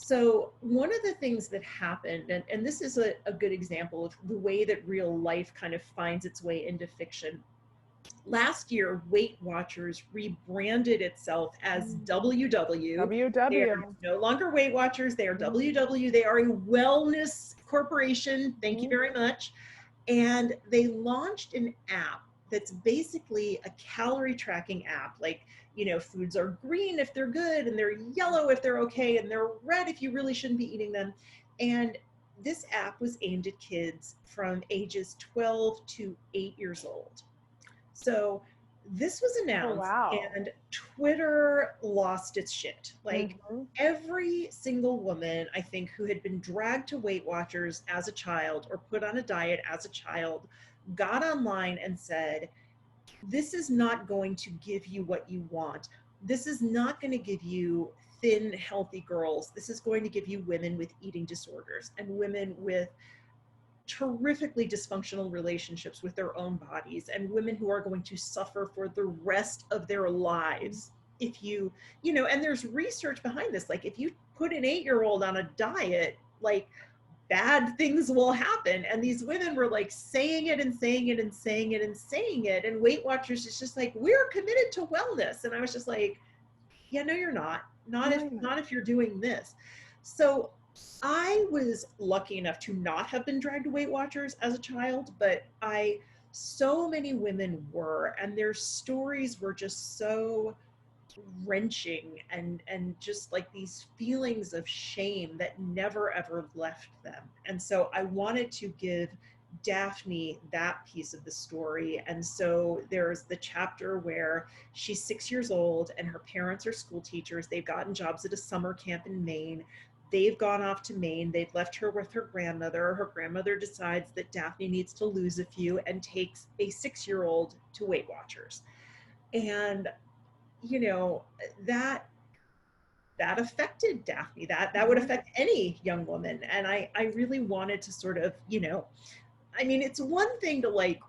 So one of the things that happened, and this is a good example of the way that real life kind of finds its way into fiction. Last year, Weight Watchers rebranded itself as WW. They are WW. no longer Weight Watchers, they are Mhm. WW. They are a wellness corporation. Thank you Mhm. very much. And they launched an app that's basically a calorie tracking app. Like, foods are green if they're good, and they're yellow if they're okay, and they're red if you really shouldn't be eating them. And this app was aimed at kids from ages 12 to 8 years old. So this was Oh, announced, wow. and Twitter lost its shit. Like, Mhm. every single woman, I think, who had been dragged to Weight Watchers as a child or put on a diet as a child got online and said, this is not going to give you what you want. This is not going to give you thin, healthy girls. This is going to give you women with eating disorders and women with terrifically dysfunctional relationships with their own bodies, and women who are going to suffer for the rest of their lives if and there's research behind this. Like, if you put an 8-year-old on a diet, like, bad things will happen. And these women were like saying it and saying it and saying it and saying it, and Weight Watchers is just like, we're committed to wellness. And I was just like, yeah, no, you're not. Not if Right. not if you're doing this. So I was lucky enough to not have been dragged to Weight Watchers as a child, but so many women were, and their stories were just so wrenching, and just like these feelings of shame that never ever left them. And so I wanted to give Daphne that piece of the story. And so there's the chapter where she's 6 years old and her parents are school teachers. They've gotten jobs at a summer camp in Maine. They've gone off to Maine. They've left her with her grandmother. Her grandmother decides that Daphne needs to lose a few and takes a 6-year-old to Weight Watchers. And you know that that affected Daphne. That would Mhm. affect any young woman. And I really wanted to sort of, I mean, it's one thing to like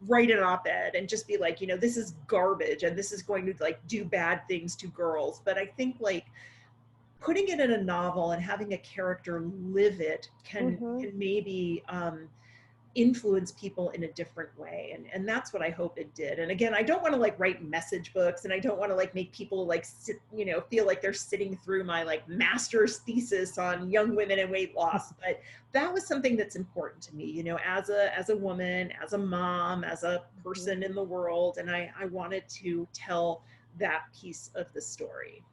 write an op-ed and just be like, this is garbage and this is going to like do bad things to girls. But I think like putting it in a novel and having a character live it Mhm. can maybe influence people in a different way. And that's what I hope it did. And again, I don't want to like write message books, and I don't want to like make people like sit, feel like they're sitting through my like master's thesis on young women and weight loss. But that was something that's important to me, as a woman, as a mom, as a Mhm. person in the world. And I wanted to tell that piece of the story.